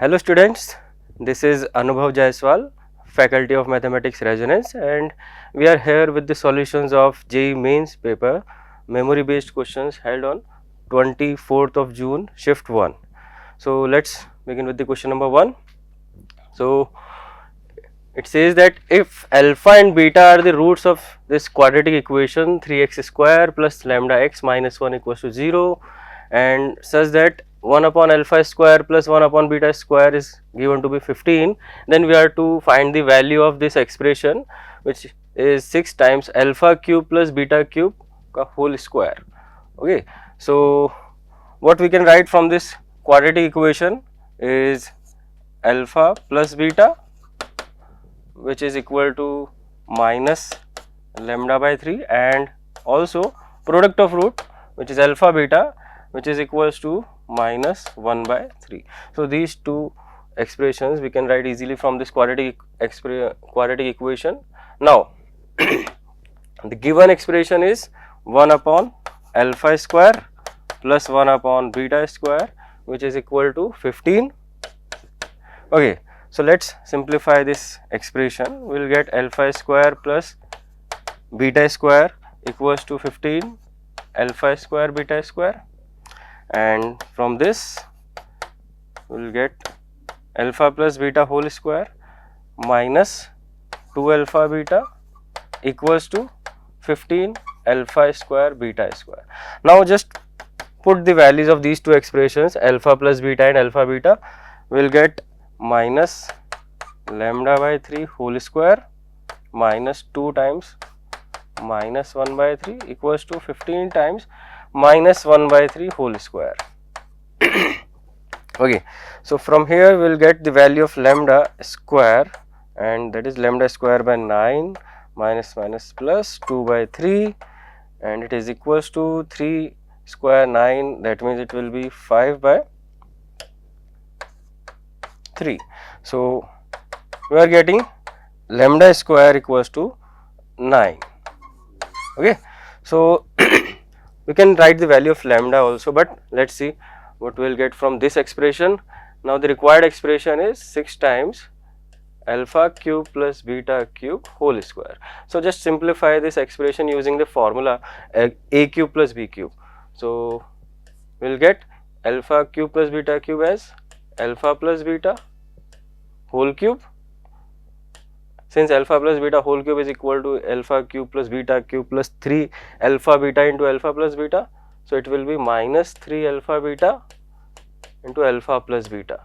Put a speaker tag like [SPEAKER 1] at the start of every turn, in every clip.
[SPEAKER 1] Hello students, this is Anubhav Jaiswal, Faculty of Mathematics Resonance, and we are here with the solutions of JEE Mains paper, memory based questions held on 24th of June, shift 1. So let's begin with the question number 1. So it says that if alpha and beta are the roots of this quadratic equation 3x square plus lambda x minus 1 equals to 0, and such that 1 upon alpha square plus 1 upon beta square is given to be 15, then we are to find the value of this expression, which is 6 times alpha cube plus beta cube ka whole square. Okay, so what we can write from this quadratic equation is alpha plus beta, which is equal to minus lambda by 3, and also product of root, which is alpha beta, which is equals to minus 1 by 3. So these two expressions we can write easily from this quadratic equation. Now the given expression is 1 upon alpha square plus 1 upon beta square, which is equal to 15. Okay, so let's simplify this expression. We will get alpha square plus beta square equals to 15 alpha square beta square, and from this we will get alpha plus beta whole square minus 2 alpha beta equals to 15 alpha square beta square. Now just put the values of these two expressions, alpha plus beta and alpha beta. We will get minus lambda by 3 whole square minus 2 times minus 1 by 3 equals to 15 times minus 1 by 3 whole square. Okay, so from here we will get the value of lambda square, and that is lambda square by 9 minus minus plus 2 by 3, and it is equals to 3 square 9, that means it will be 5 by 3. So we are getting lambda square equals to 9. Okay, so we can write the value of lambda also, but let's see what we will get from this expression. Now the required expression is 6 times alpha cube plus beta cube whole square. So just simplify this expression using the formula a cube plus b cube. So we will get alpha cube plus beta cube as alpha plus beta whole cube. Since alpha plus beta whole cube is equal to alpha cube plus beta cube plus 3 alpha beta into alpha plus beta, so it will be minus 3 alpha beta into alpha plus beta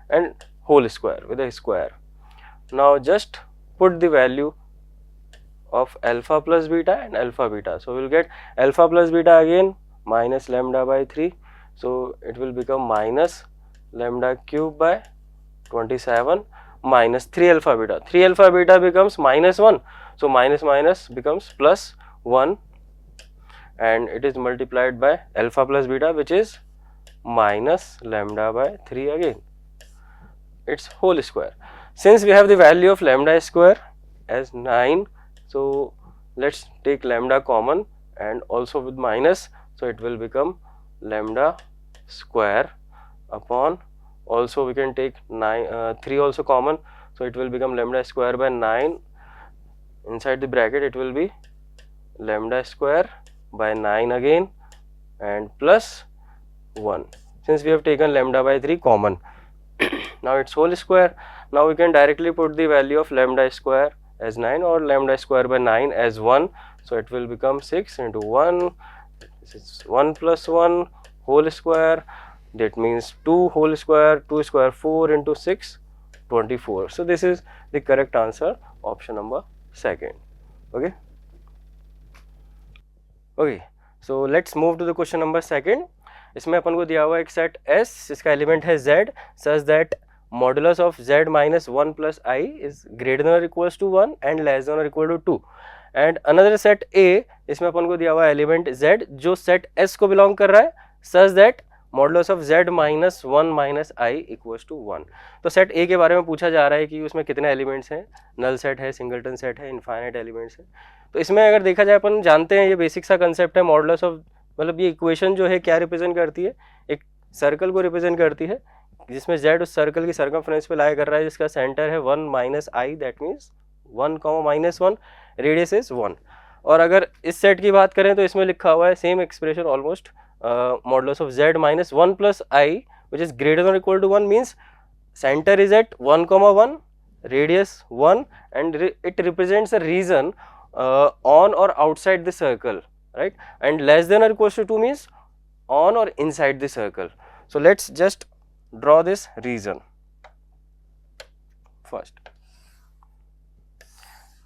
[SPEAKER 1] and whole square with a square. Now just put the value of alpha plus beta and alpha beta. So we will get alpha plus beta again minus lambda by 3, so it will become minus lambda cube by 27 minus 3 alpha beta. 3 alpha beta becomes minus 1, so minus minus becomes plus 1, and it is multiplied by alpha plus beta, which is minus lambda by 3 again, its whole square. Since we have the value of lambda square as 9, so let's take lambda common and also with minus, so it will become lambda square upon, also we can take 3 also common, so it will become lambda square by 9, inside the bracket it will be lambda square by 9 again and plus 1, since we have taken lambda by 3 common. Now its whole square. Now we can directly put the value of lambda square as 9 or lambda square by 9 as 1, so it will become 6 into 1, this is 1 plus 1 whole square, that means 2 whole square, 2 square 4 into 6 24. So this is the correct answer, option number 2nd. Okay, okay, so let's move to the question number 2nd. इसमें अपन को दिया हुआ एक set S, इसका element है Z, such that modulus of Z minus 1 plus I is greater than और equals to 1 and less than और equal to 2, and another set A, इसमें अपन को दिया हुआ एलिमेंट Z जो सेट S को बिलोंग कर रहा है, such that modulus of Z minus 1 minus I equals to 1. तो सेट A के बारे में पूछा जा रहा है कि उसमें कितने एलिमेंट्स हैं, नल सेट है, सिंगलटन सेट है, इनफाइनाइट एलिमेंट्स है. तो इसमें अगर देखा जाए, अपन जानते हैं ये बेसिक सा कंसेप्ट है, मॉडुलस ऑफ मतलब ये इक्वेशन जो है क्या रिप्रेजेंट करती है, एक सर्कल को रिप्रेजेंट करती है, जिसमें z उस सर्कल की सर्कमफ्रेंस पे लाई कर रहा है जिसका सेंटर है 1 minus I, that means 1 minus 1, radius is 1। और अगर इस सेट की बात करें तो इसमें लिखा हुआ है same expression almost, modulus of z minus 1 plus i which is greater than equal to 1, means centre is at 1, 1, radius 1 and it represents a region on or outside the circle, right? And less than or equals to 2 means on or inside the circle. So let's just draw this region first.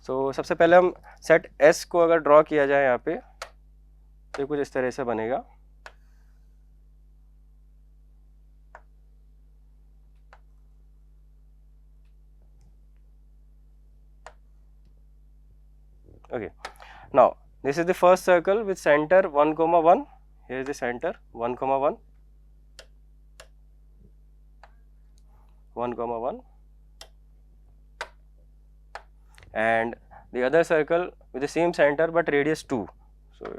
[SPEAKER 1] So सबसे पहले हम set S को अगर draw किया जाए यहाँ पे तो कुछ इस तरह से बनेगा। Okay, now this is the first circle with center 1, 1. Here is the center 1, 1, 1, 1, and the other circle with the same center but radius 2. So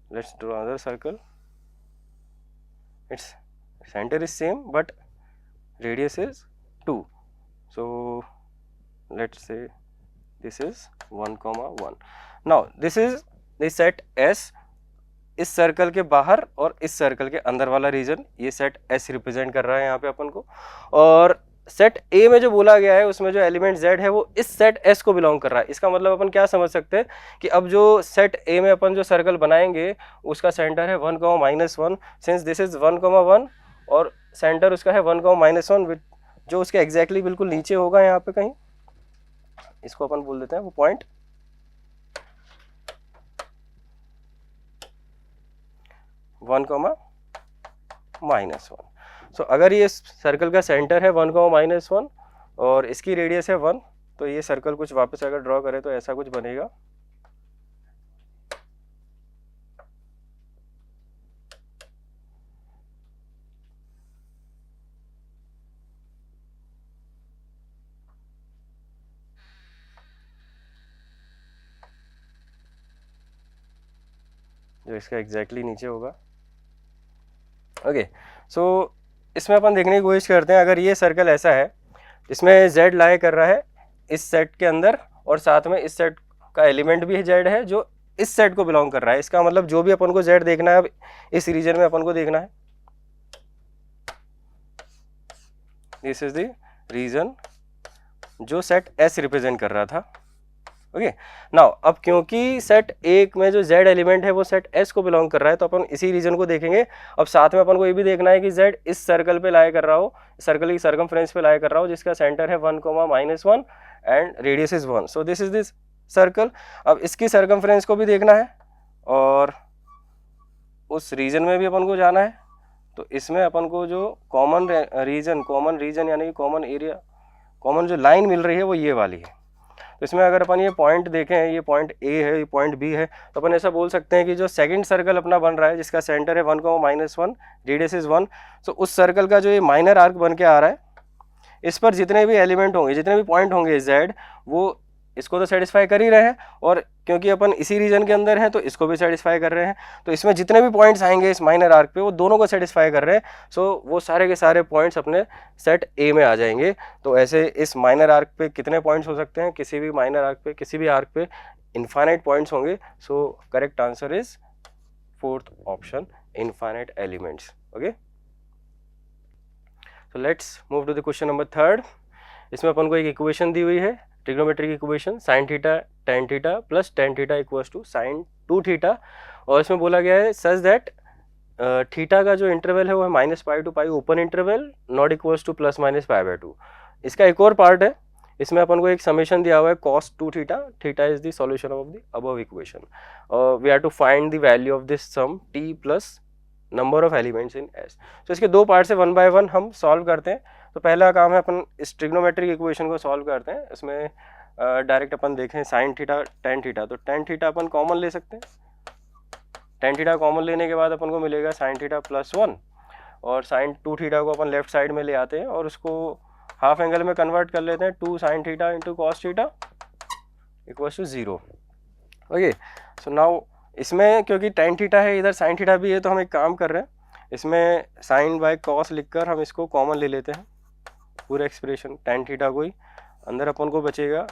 [SPEAKER 1] let's draw another circle. Its center is same but radius is 2. So let's say this is 1, 1. Now this is the set S. इस circle के बाहर और इस circle के अंदर वाला reason ये set S represent कर रहा है यहाँ पे अपन को। और सेट A में जो बोला गया है उसमें जो एलिमेंट Z है वो इस सेट S को बिलोंग कर रहा है। इसका मतलब अपन क्या समझ सकते हैं कि अब जो सेट A में अपन जो सर्कल बनाएंगे उसका सेंटर है 1, माइनस 1, सिंस दिस इज 1, 1 और सेंटर उसका है 1, माइनस 1 जो उसके एग्जैक्टली बिल्कुल नीचे होगा यहाँ पे कहीं, इसको अपन बोल देते हैं वो पॉइंट 1, माइनस 1। सो अगर ये सर्कल का सेंटर है 1, माइनस 1 और इसकी रेडियस है 1, तो ये सर्कल कुछ वापस अगर ड्रॉ करें तो ऐसा कुछ बनेगा। जो इसका एग्जैक्टली नीचे होगा। ओके, सो इसमें अपन देखने की कोशिश करते हैं, अगर ये सर्कल ऐसा है जिसमें z लाई कर रहा है इस सेट के अंदर और साथ में इस सेट का एलिमेंट भी z है जो इस सेट को बिलोंग कर रहा है, इसका मतलब जो भी अपन को z देखना है अब इस रीजन में अपन को देखना है। दिस इज द रीजन जो सेट S रिप्रेजेंट कर रहा था। ओके, नाउ अब क्योंकि सेट A में जो Z एलिमेंट है वो सेट S को बिलोंग कर रहा है तो अपन इसी रीजन को देखेंगे। अब साथ में अपन को ये भी देखना है कि Z इस सर्कल पे लाई कर रहा हो, सर्कल की सर्कमफ्रेंस पे लाई कर रहा हो जिसका सेंटर है 1, minus 1 and radius is 1। So this is this circle. अब इसकी सर्कमफ्रेंस को भी देखना है और उस रीजन में भी अपन को जाना है, तो इसमें अपन को जो कॉमन रीजन यानी कि कॉमन एरिया, कॉमन जो लाइन मिल रही है वो ये वाली है। तो इसमें अगर अपन ये पॉइंट देखें, ये पॉइंट A है, ये पॉइंट B है, तो अपन ऐसा बोल सकते हैं कि जो सेकंड सर्कल अपना बन रहा है जिसका सेंटर है 1, माइनस 1, रेडियस इज 1, तो उस सर्कल का जो ये माइनर आर्क बन के आ रहा है इस पर जितने भी एलिमेंट होंगे, जितने भी पॉइंट होंगे Z, वो इसको तो सेटिस्फाई कर ही रहे हैं और क्योंकि अपन इसी रीजन के अंदर हैं तो इसको भी सेटिस्फाई कर रहे हैं। तो इसमें जितने भी पॉइंट्स आएंगे इस माइनर आर्क पे वो दोनों को सेटिस्फाई कर रहे हैं। सो वो सारे के सारे पॉइंट्स अपने सेट A में आ जाएंगे। तो ऐसे इस माइनर आर्क पे कितने पॉइंट्स हो सकते हैं, किसी भी माइनर आर्क पे, किसी भी आर्क पे इनफाइनाइट पॉइंट्स होंगे। So correct answer is 4th option, infinite elements. Okay, so let's move to the question number 3rd। इसमें अपन को एक इक्वेशन दी हुई है, trigonometric equation sin theta tan theta plus tan theta equals to sin 2 theta, और इसमें बोला गया है सच दैट थीटा का जो इंटरवल है वो है -π to π open interval not equals to +-π/2। इसका एक और पार्ट है, इसमें अपन को एक समेशन दिया हुआ है cos 2 theta, theta is the solution of the above equation. We have to find the value of this sum t plus number of elements in S। तो इसके दो पार्ट से 1 बाय 1 हम सॉल्व करते हैं। तो पहला काम है अपन इस ट्रिग्नोमेट्रिक इक्वेशन को सॉल्व करते हैं। इसमें डायरेक्ट अपन देखें sin थीटा tan थीटा, तो tan थीटा अपन कॉमन ले सकते हैं। tan थीटा कॉमन लेने के बाद अपन को मिलेगा sin थीटा +1 और sin 2 थीटा को अपन लेफ्ट साइड में ले आते हैं और उसको हाफ एंगल में कन्वर्ट कर लेते हैं। 2 sin theta into cos theta equals to 0। Okay, so now इसमें क्योंकि tan थीटा है, इधर sin थीटा भी है, तो हम एक काम कर रहे हैं, इसमें साइन बाय कॉस लिखकर हम इसको कॉमन ले लेते हैं, पूरा एक्सप्रेशन tan थीटा को ही, अंदर अपन को बचेगा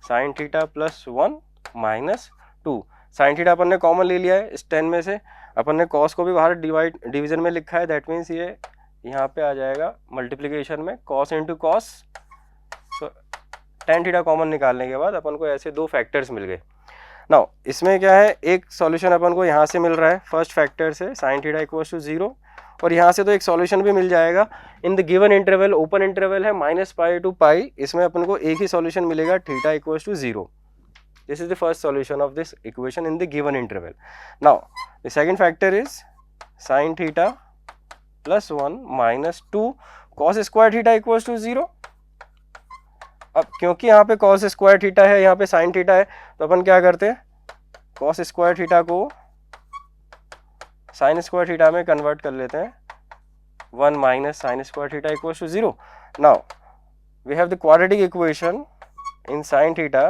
[SPEAKER 1] sine theta plus 1 minus 2। Sine theta अपन ने कॉमन ले लिया है इस 10 में से, अपन ने कॉस को भी बाहर डिवीजन में लिखा है, दैट मीन्स ये यहाँ पे आ जाएगा मल्टीप्लिकेशन में कॉस इंटू कॉस। सो tan थीटा कॉमन निकालने के बाद अपन को ऐसे दो फैक्टर्स मिल गए। नाउ इसमें क्या है, एक सॉल्यूशन अपन को यहाँ से मिल रहा है फर्स्ट फैक्टर से साइन थीटा इक्वल्स टू 0, और यहाँ से तो एक सॉल्यूशन भी मिल जाएगा in the given interval, open interval है -π to π, इसमें अपन को एक ही सॉल्यूशन मिलेगा theta equals to 0। This is the first solution of this equation in the given interval. Now the second factor is sine theta plus 1 minus 2 cos square theta equals to 0। अब क्योंकि यहाँ पे कॉस स्क्वायर थीटा है, यहाँ पे sine theta है, तो अपन क्या करते हैं, कॉस स्क्वायर थीटा को साइन स्क्वायर थीटा में कन्वर्ट कर लेते हैं, 1 minus sine square theta equals to 0। Now we have the quadratic equation in sine theta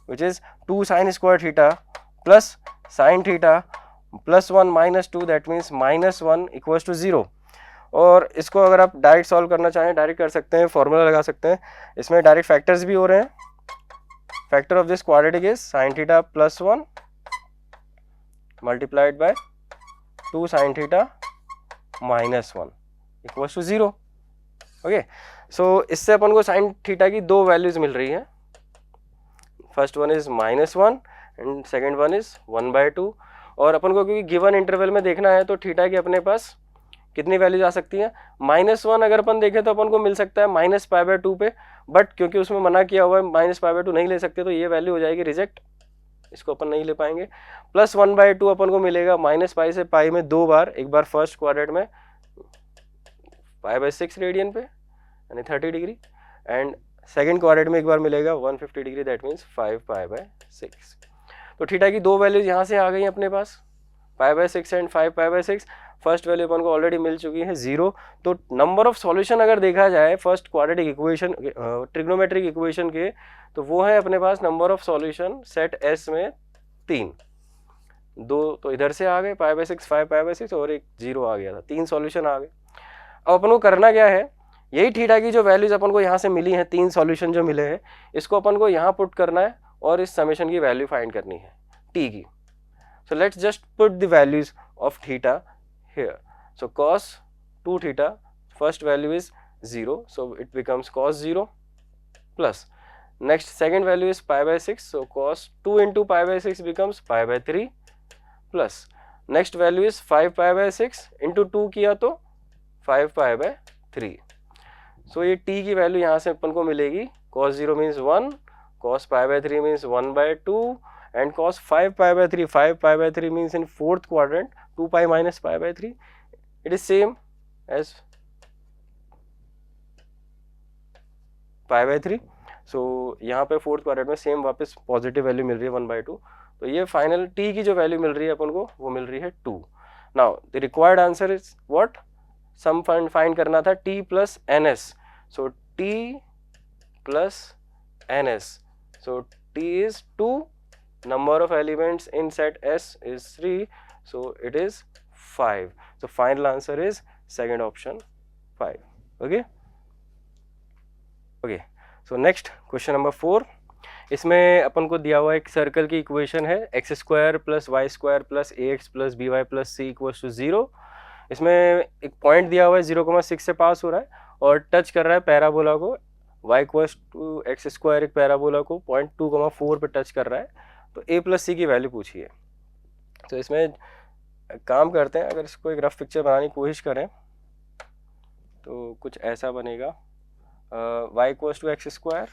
[SPEAKER 1] which is 2 sine square theta plus sine theta plus 1 minus 2, that means -1 equals to 0। और इसको अगर आप direct solve करना चाहें direct कर सकते हैं, formula लगा सकते हैं, इसमें डायरेक्ट फैक्टर्स भी हो रहे हैं। Factor of this quadratic is sine theta plus 1 multiplied by 2 sine theta minus 1 equals to 0। Okay, so इससे अपन को साइन थीटा की दो वैल्यूज मिल रही हैं, first one is -1 and second one is 1/2। और अपन को क्योंकि गिवन इंटरवल में देखना है तो थीटा की अपने पास कितनी वैल्यूज आ सकती हैं, -1 अगर अपन देखें तो अपन को मिल सकता है -π/2 पे, बट क्योंकि उसमें मना किया हुआ है -π/2 नहीं ले सकते, तो ये वैल्यू हो जाएगी रिजेक्ट, इसको अपन नहीं ले पाएंगे। प्लस 1/2 अपन को मिलेगा -π से π में दो बार, एक बार फर्स्ट क्वाड्रेंट में π/6 रेडियन पे यानी 30 डिग्री, एंड सेकेंड क्वाड्रेंट में एक बार मिलेगा 150 डिग्री, दैट मीन्स 5π/6। तो थीटा की दो वैल्यूज यहाँ से आ गई अपने पास, π/6 एंड 5π/6। फर्स्ट वैल्यू अपन को ऑलरेडी मिल चुकी है 0। तो नंबर ऑफ सॉल्यूशन अगर देखा जाए first quadratic equation trigonometric equation के, तो वो है अपने पास number of solution set S में 3, 2 तो इधर से आ गए π/6 5π/6 और एक 0 आ गया था, 3 सॉल्यूशन आ गए। अब अपन को करना क्या है, यही थीटा की जो वैल्यूज अपन को यहाँ से मिली हैं, 3 सॉल्यूशन जो मिले हैं, इसको अपन को यहाँ पुट करना है और इस समेशन की वैल्यू फाइंड करनी है टी की। So let's just put the values of theta here. So cos 2 theta, first value is 0, so it becomes cos 0 plus next second value is π/6, so cos 2 into π/6 becomes π/3 plus next value is 5π/6 into 2 किया तो 5π/3। so ये t की value यहाँ से अपन को मिलेगी, cos 0 means 1, cos π/3 means 1/2 and cos 5π/3 means in fourth quadrant 2π minus π/3, it is same as π/3। so यहाँ पे फोर्थ क्वाड्रेंट में सेम वापस पॉजिटिव वैल्यू मिल रही है 1/2, तो ये फाइनल t की जो वैल्यू मिल रही है अपन को वो मिल रही है 2। Now the required answer is what, sum find करना था t plus ns, so t plus ns, so t is 2, number of elements in set S is 3, so it is 5. So final answer is second option 5. Okay. Okay. So next question number 4. इसमें अपन को दिया हुआ एक circle की equation है x² + y² + ax + by + c = 0। इसमें एक पॉइंट दिया हुआ है 0,6 से पास हो रहा है और टच कर रहा है पैराबोला को, y = x² एक पैराबोला को पॉइंट 2,4 पे टच कर रहा है, तो a + c की वैल्यू पूछी है। तो इसमें काम करते हैं, अगर इसको एक रफ पिक्चर बनाने की कोशिश करें तो कुछ ऐसा बनेगा, y = x²,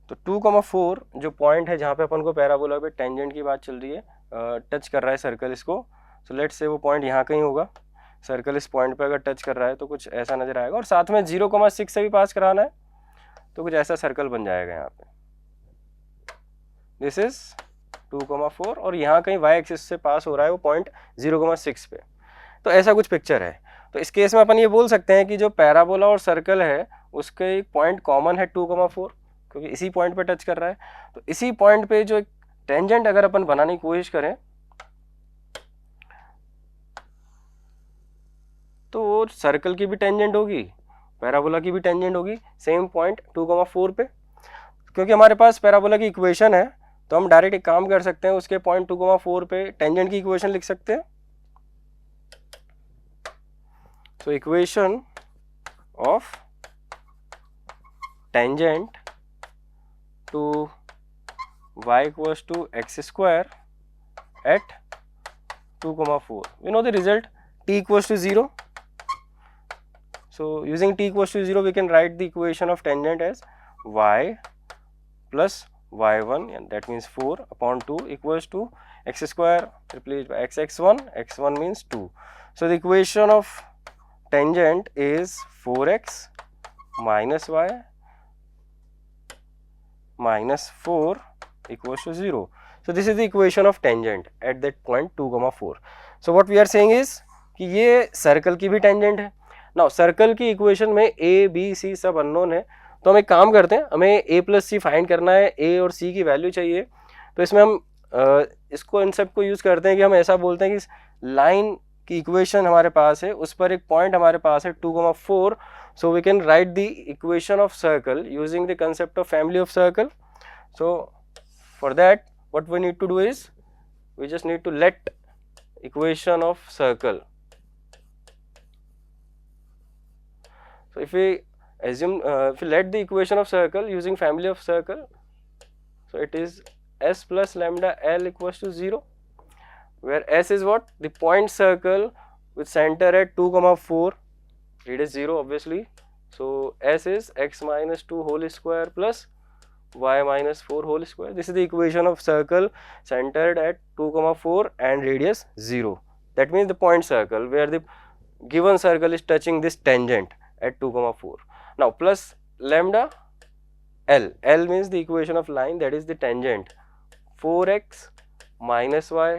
[SPEAKER 1] तो 2,4 जो पॉइंट है जहाँ पे अपन को पैराबोला पे टेंजेंट की बात चल रही है, टच कर रहा है सर्कल इसको, सो लेट्स से वो पॉइंट यहाँ कहीं होगा, सर्कल इस पॉइंट पे अगर टच कर रहा है तो कुछ ऐसा नजर आएगा, और साथ में 0,6 से भी पास कराना है तो कुछ ऐसा सर्कल बन जाएगा यहाँ पे, दिस इज 2,4 और यहाँ कहीं y एक्सिस से पास हो रहा है वो पॉइंट 0,6 पे, तो ऐसा कुछ पिक्चर है। तो इस केस में अपन ये बोल सकते हैं कि जो पैराबोला और सर्कल है उसके एक पॉइंट कॉमन है 2,4, क्योंकि इसी पॉइंट पे टच कर रहा है। तो इसी पॉइंट पे जो एक टेंजेंट अगर अपन बनाने की कोशिश करें तो सर्कल की भी टेंजेंट होगी, पैराबोला की भी टेंजेंट होगी सेम पॉइंट 2,4 पे। क्योंकि हमारे पास पैराबोला की इक्वेशन है तो हम डायरेक्ट एक काम कर सकते हैं, उसके पॉइंट 2,4 पे टेंजेंट की इक्वेशन लिख सकते हैं। So equation of tangent to y equals to x square at 2,4. We know the result, t equals to 0. So using t equals to 0 we can write the equation of tangent as y plus y1, and that means 4 upon 2 equals to x square replaced by x1, x1 means 2. So the equation of tangent is 4x minus y minus 4 equals to 0. So this is the equation of tangent at that point 2,4. So what we are saying is कि ये circle की भी tangent है। Now circle की equation में A B C सब unknown है, तो हम एक काम करते हैं, हमें ए प्लस सी फाइंड करना है, ए और सी की वैल्यू चाहिए। तो इसमें हम इसको इन सब को यूज़ करते हैं कि हम ऐसा बोलते हैं कि लाइन की इक्वेशन हमारे पास है, उस पर एक पॉइंट हमारे पास है 2,4. So we can write the equation of circle using the concept of family of circle. So for that what we need to do is we just need to let equation of circle. So if we assume if we let the equation of circle using family of circle, so it is s plus lambda l equals to 0, where s is what, the point circle with center at 2,4, radius 0 obviously. So s is x minus 2 whole square plus y minus 4 whole square. This is the equation of circle centered at 2,4 and radius 0. That means the point circle where the given circle is touching this tangent at 2,4. Now plus lambda l. L means the equation of line, that is the tangent. 4x minus y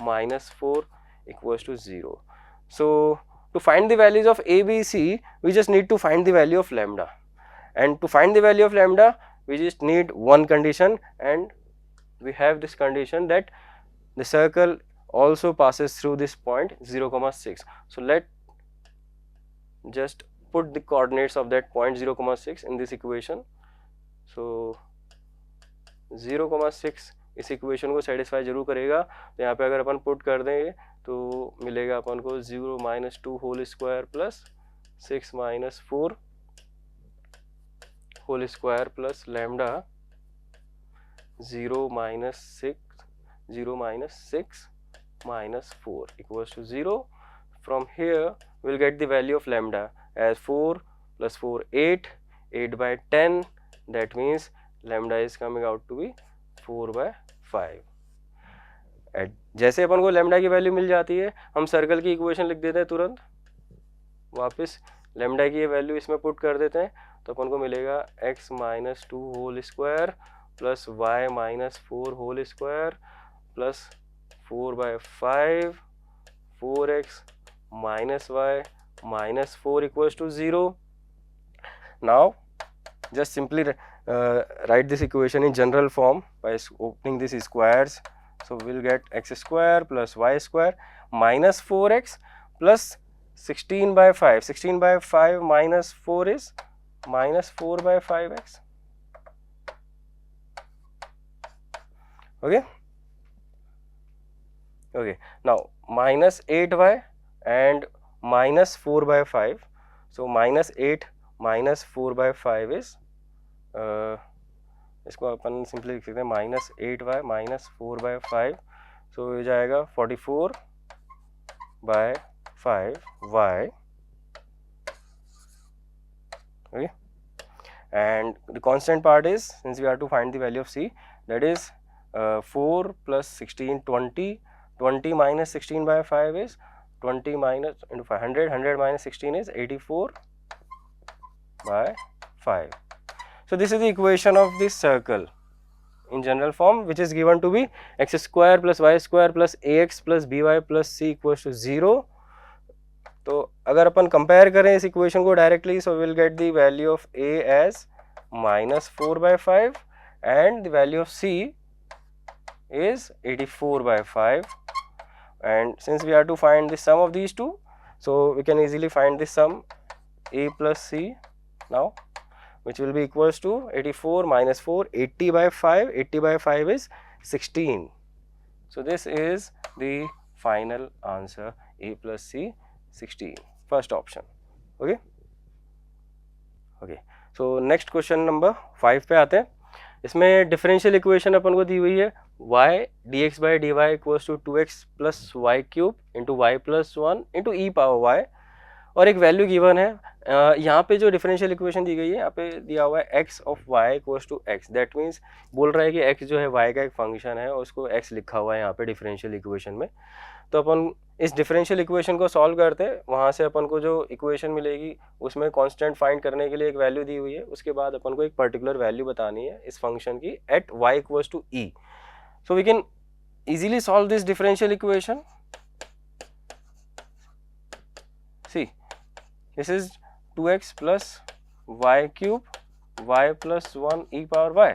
[SPEAKER 1] minus 4 equals to 0. So to find the values of a, b, c, we just need to find the value of lambda. And to find the value of lambda, we just need one condition, and we have this condition that the circle also passes through this point 0,6. So let just put the coordinates of that point 0,6 in this equation. So 0,6 इस equation को satisfy जरूर करेगा। तो यहाँ पे अगर अपन put कर देंगे तो मिलेगा अपन को 0 minus 2 whole square plus 6 minus 4 whole square plus lambda 0 minus 6 minus 4 equals to 0. From here we will get the value of lambda as 4 plus 4 8 by 10, that means lambda is coming out to be 4/5. जैसे अपन को lambda की value मिल जाती है, हम circle की equation लिख देते हैं तुरंत, वापस lambda की ये वैल्यू इसमें पुट कर देते हैं, तो अपन को मिलेगा x minus 2 whole square plus y minus 4 whole square plus 4/5 4x minus y minus 4 equals to 0. Now just simply write this equation in general form by opening these squares. So we will get x square plus y square minus 4x plus 16/5. 16/5 minus 4 is minus 4/5x. Okay, now minus 8y and minus 4/5. So minus 8 minus 4/5 is इसको अपन simply लिख सकते हैं minus 8y minus 4/5. So ये जाएगा 44/5y. Okay, and the constant part is, since we have to find the value of c, that is 4 plus 16 20. 20 minus 16/5 is 20 minus into 500. 100 minus 16 is 84/5. So this is the equation of this circle in general form, which is given to be x square plus y square plus ax plus by plus c equals to 0. तो अगर अपन compare करें इस equation को directly, so will get the value of a as -4/5 and the value of c is 84/5, and since we have to find the sum of these two, so we can easily find the sum a plus c now, which will be equals to 84 minus 4, 80/5. 80/5 is 16. So this is the final answer, a plus c 16, first option. Okay. Okay. So next question number 5 पे आते हैं. इसमें differential equation अपन को दी हुई है y dx/dy equals to 2x plus y cube into y plus 1 into e power y, और एक value given है. यहाँ पे जो डिफरेंशियल इक्वेशन दी गई है, यहाँ पे दिया हुआ है x of y equals to x. That means बोल रहा है कि x जो है y का एक फंक्शन है और उसको x लिखा हुआ है यहाँ पे डिफरेंशियल इक्वेशन में. तो अपन इस डिफरेंशियल इक्वेशन को सॉल्व करते हैं. वहाँ से अपन को जो इक्वेशन मिलेगी उसमें कांस्टेंट फाइंड करने के लिए एक वैल्यू दी हुई है. उसके बाद अपन को एक पर्टिकुलर वैल्यू बतानी है इस फंक्शन की at y equals to e. So we can easily solve this differential equation. See, this is 2x plus y cube y plus 1 e power y.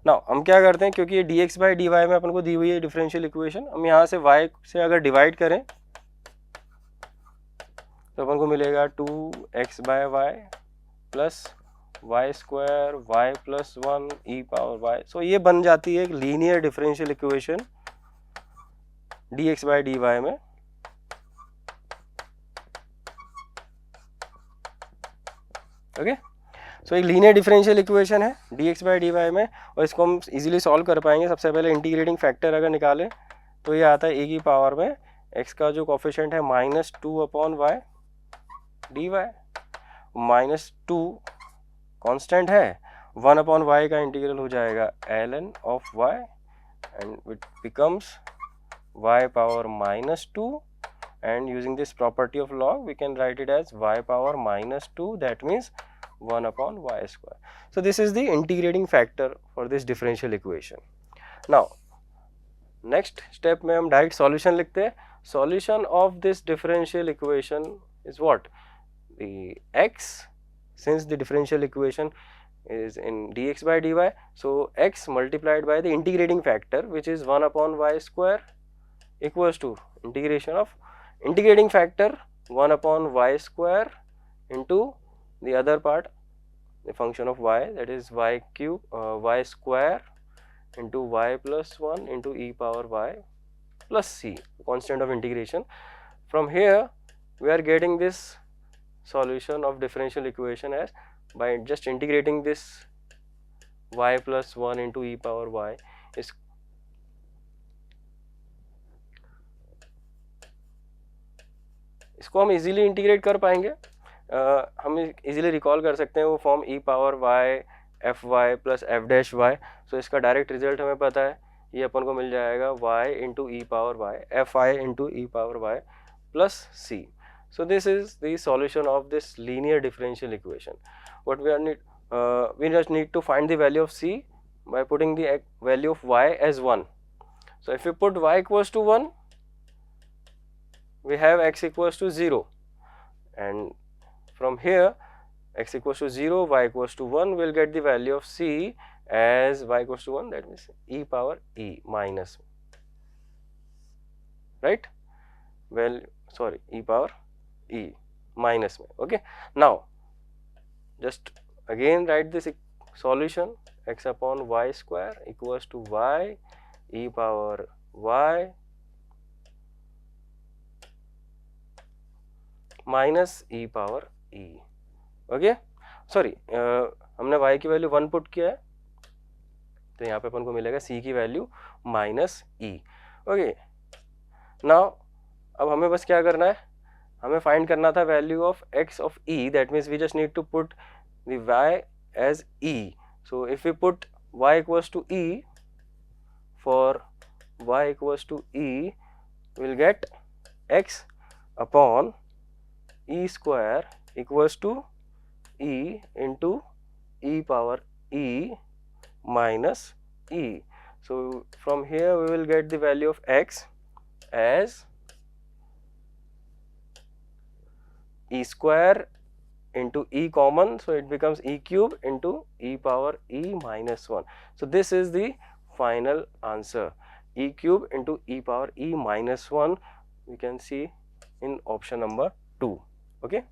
[SPEAKER 1] Now हम क्या करते हैं, क्योंकि ये dx/dy में अपन को दी हुई है डिफरेंशियल इक्वेशन, हम यहाँ से y से अगर डिवाइड करें तो अपन को मिलेगा 2x/y plus y square y plus 1 e power y. सो ये बन जाती है एक लीनियर डिफरेंशियल इक्वेशन dx/dy में. ओके. सो एक लीनियर डिफरेंशियल इक्वेशन है dx/dy में, और इसको हम इजीली सॉल्व कर पाएंगे. सबसे पहले इंटीग्रेटिंग फैक्टर अगर निकालें तो ये आता है a की पावर में x का जो कोफिशिएंट है -2/y dy, -2 कांस्टेंट है, 1/y का इंटीग्रल हो जाएगा ln of y and it becomes y power -2, and using this property of log we can write it as y power -2, that means 1/y square. So this is the integrating factor for this differential equation. Now next step में हम direct solution लिखते हैं. Solution of this differential equation is what? The x, since the differential equation is in dx/dy, so x multiplied by the integrating factor which is 1/y square equals to integration of integrating factor 1/y square into the other part, the function of y, that is y cube y square into y plus 1 into e power y plus c, constant of integration. From here we are getting this solution of differential equation as by just integrating this y plus 1 into e power y is इसको हम easily integrate कर पाएंगे. हम easily recall कर सकते हैं वो form e power y F Y plus F dash Y. So इसका डायरेक्ट रिजल्ट हमें पता है, ये अपन को मिल जाएगा y into e power y F I into e power y plus C. So this is the solution of this linear differential equation. What we need, we just need to find the value of c by putting the value of y as 1. So if we put y equals to 1, we have x equals to 0, and from here x equals to 0, y equals to 1, we'll get the value of c as y equals to 1, that means e power e minus, right? Well, sorry, e power e minus में. Okay, now just again write this solution, x upon y square equals to y e power y minus E power E. Okay, sorry, हमने y की value 1 put किया है, तो यहाँ पे अपन को मिलेगा c की वैल्यू माइनस ई. ओके, नाउ अब हमें बस क्या करना है, हमें फाइंड करना था value of x of e, that means we just need to put the y as e. So if we put y equals to e, for y equals to e will get x upon e square equals to e into e power e minus e. So from here we will get the value of x as e square into e common, so it becomes e cube into e power e minus 1. So this is the final answer, e cube into e power e minus 1, we can see in option number 2. Okay.